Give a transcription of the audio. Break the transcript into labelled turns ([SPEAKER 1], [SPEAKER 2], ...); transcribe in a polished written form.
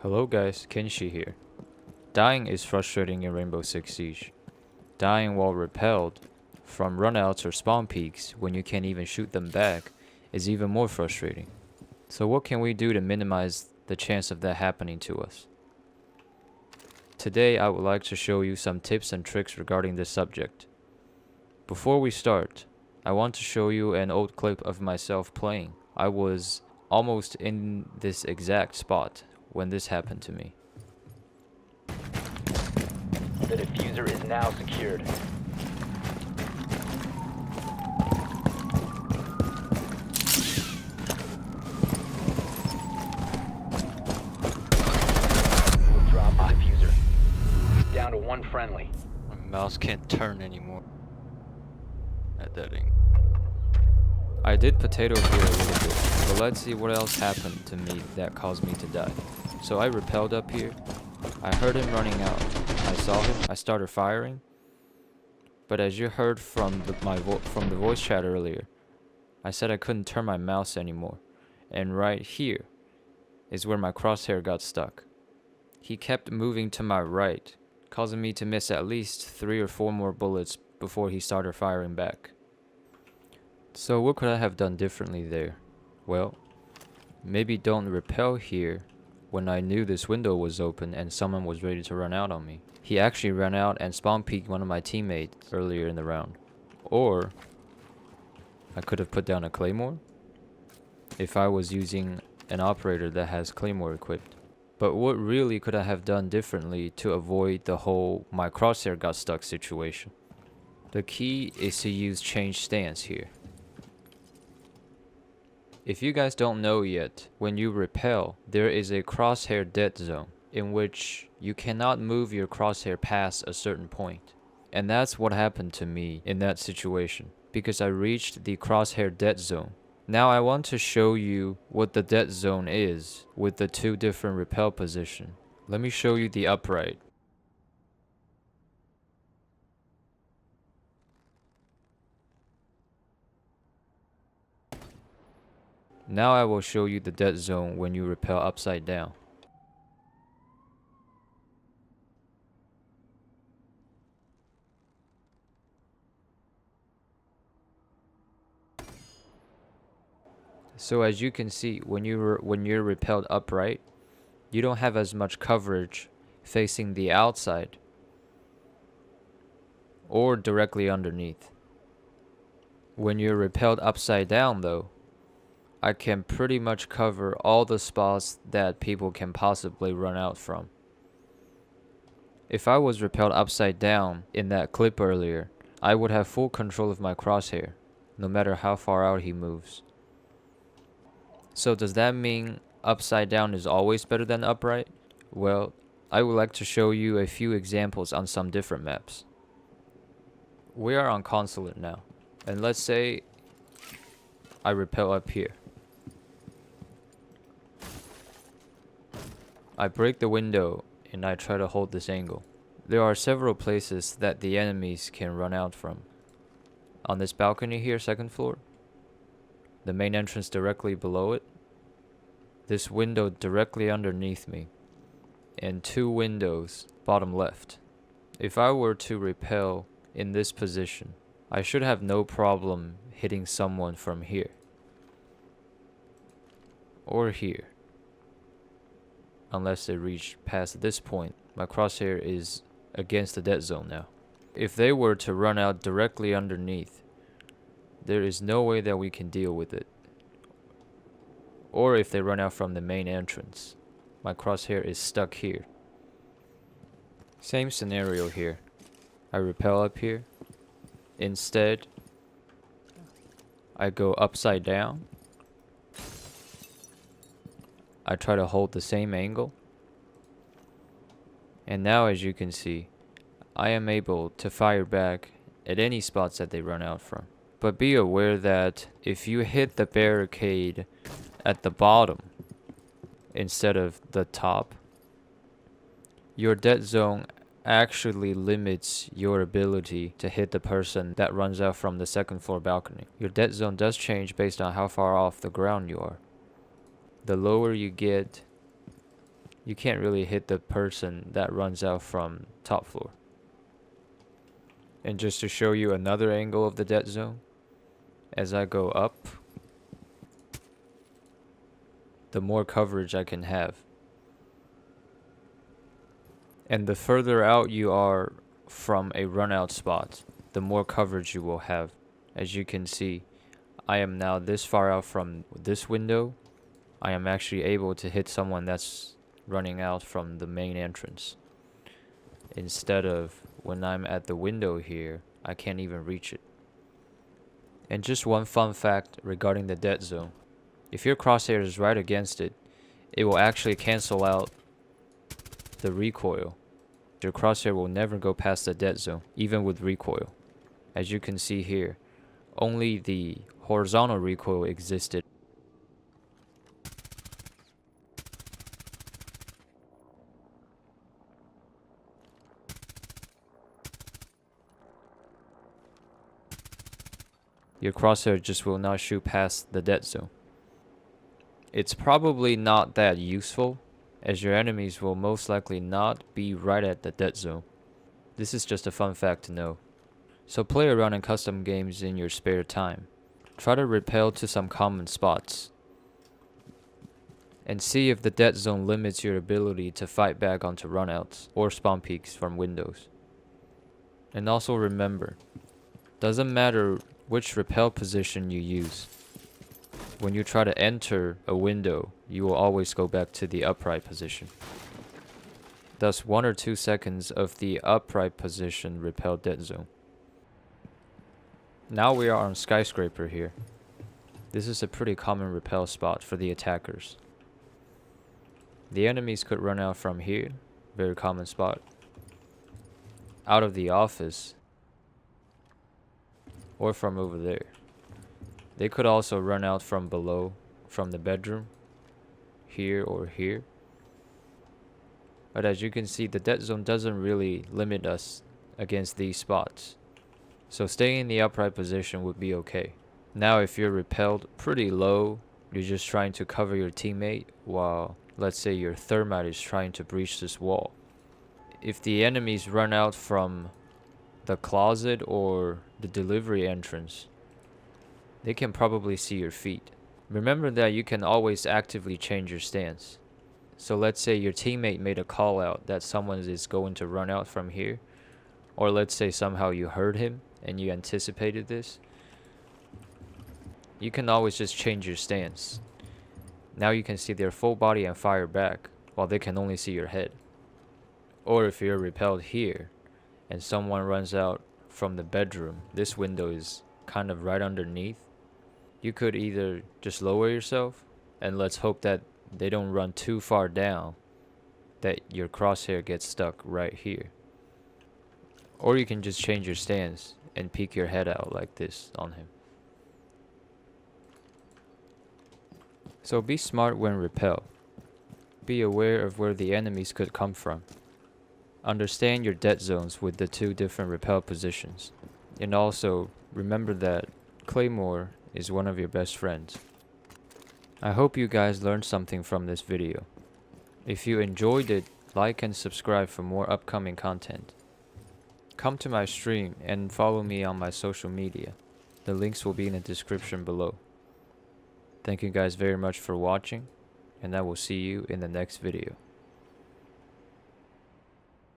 [SPEAKER 1] Hello guys, Kenshi here. Dying is frustrating in Rainbow Six Siege. Dying while repelled from runouts or spawn peaks when you can't even shoot them back is even more frustrating. So what can we do to minimize the chance of that happening to us? Today I would like to show you some tips and tricks regarding this subject. Before we start, I want to show you an old clip of myself playing. I was almost in this exact spot when this happened to me.
[SPEAKER 2] The diffuser is now secured. We'll drop the diffuser. Down to one friendly.
[SPEAKER 1] My mouse can't turn anymore. At that angle. I did potato here a little bit, but let's see what else happened to me that caused me to die. So I rappelled up here. I heard him running out. I saw him. I started firing. But as you heard from the voice chat earlier, I said I couldn't turn my mouse anymore. And right here is where my crosshair got stuck. He kept moving to my right, causing me to miss at least 3 or 4 more bullets before he started firing back. So what could I have done differently there? Well, maybe don't rappel here when I knew this window was open and someone was ready to run out on me. He actually ran out and spawn peeked one of my teammates earlier in the round. Or I could have put down a claymore if I was using an operator that has claymore equipped. But what really could I have done differently to avoid the whole my crosshair got stuck situation? The key is to use change stance here. If you guys don't know yet, when you rappel, there is a crosshair dead zone in which you cannot move your crosshair past a certain point. And that's what happened to me in that situation, because I reached the crosshair dead zone. Now I want to show you what the dead zone is with the 2 different rappel positions. Let me show you the upright. Now I will show you the dead zone when you rappel upside down. So as you can see, when you're rappelled upright, you don't have as much coverage facing the outside or directly underneath. When you're rappelled upside down though, I can pretty much cover all the spots that people can possibly run out from. If I was rappelled upside down in that clip earlier, I would have full control of my crosshair, no matter how far out he moves. So does that mean upside down is always better than upright? Well, I would like to show you a few examples on some different maps. We are on Consulate now, and let's say I rappel up here. I break the window and I try to hold this angle. There are several places that the enemies can run out from. On this balcony here, 2nd floor, the main entrance directly below it, this window directly underneath me, and 2 windows bottom left. If I were to rappel in this position, I should have no problem hitting someone from here or here. Unless they reach past this point. My crosshair is against the dead zone now. If they were to run out directly underneath, there is no way that we can deal with it. Or if they run out from the main entrance, my crosshair is stuck here. Same scenario here. I rappel up here. Instead, I go upside down. I try to hold the same angle. And now as you can see, I am able to fire back at any spots that they run out from. But be aware that if you hit the barricade at the bottom instead of the top, your dead zone actually limits your ability to hit the person that runs out from the 2nd floor balcony. Your dead zone does change based on how far off the ground you are. The lower you get, you can't really hit the person that runs out from top floor. And just to show you another angle of the dead zone, as I go up, the more coverage I can have. And the further out you are from a run out spot, the more coverage you will have. As you can see, I am now this far out from this window. I am actually able to hit someone that's running out from the main entrance. Instead of when I'm at the window here, I can't even reach it. And just one fun fact regarding the dead zone. If your crosshair is right against it, it will actually cancel out the recoil. Your crosshair will never go past the dead zone, even with recoil. As you can see here, only the horizontal recoil existed. Your crosshair just will not shoot past the dead zone. It's probably not that useful, as your enemies will most likely not be right at the dead zone. This is just a fun fact to know. So play around in custom games in your spare time. Try to rappel to some common spots. And see if the dead zone limits your ability to fight back onto runouts or spawn peeks from windows. And also remember, doesn't matter which rappel position you use. When you try to enter a window, you will always go back to the upright position. Thus 1 or 2 seconds of the upright position rappel dead zone. Now we are on skyscraper here. This is a pretty common rappel spot for the attackers. The enemies could run out from here, very common spot. Out of the office, or from over there. They could also run out from below, from the bedroom, here or here. But as you can see, the dead zone doesn't really limit us against these spots. So staying in the upright position would be okay. Now if you're rappelled pretty low, you're just trying to cover your teammate while, let's say, your thermite is trying to breach this wall. If the enemies run out from the closet or the delivery entrance, they can probably see your feet. Remember that you can always actively change your stance. So let's say your teammate made a call out that someone is going to run out from here, or let's say somehow you heard him and you anticipated this. You can always just change your stance. Now you can see their full body and fire back, while they can only see your head. Or if you're rappelled here and someone runs out from the bedroom, this window is kind of right underneath. You could either just lower yourself, and let's hope that they don't run too far down, that your crosshair gets stuck right here. Or you can just change your stance and peek your head out like this on him. So be smart when rappel. Be aware of where the enemies could come from. Understand your dead zones with the 2 different rappel positions. And also remember that Claymore is one of your best friends. I hope you guys learned something from this video. If you enjoyed it, like and subscribe for more upcoming content. Come to my stream and follow me on my social media. The links will be in the description below. Thank you guys very much for watching, and I will see you in the next video.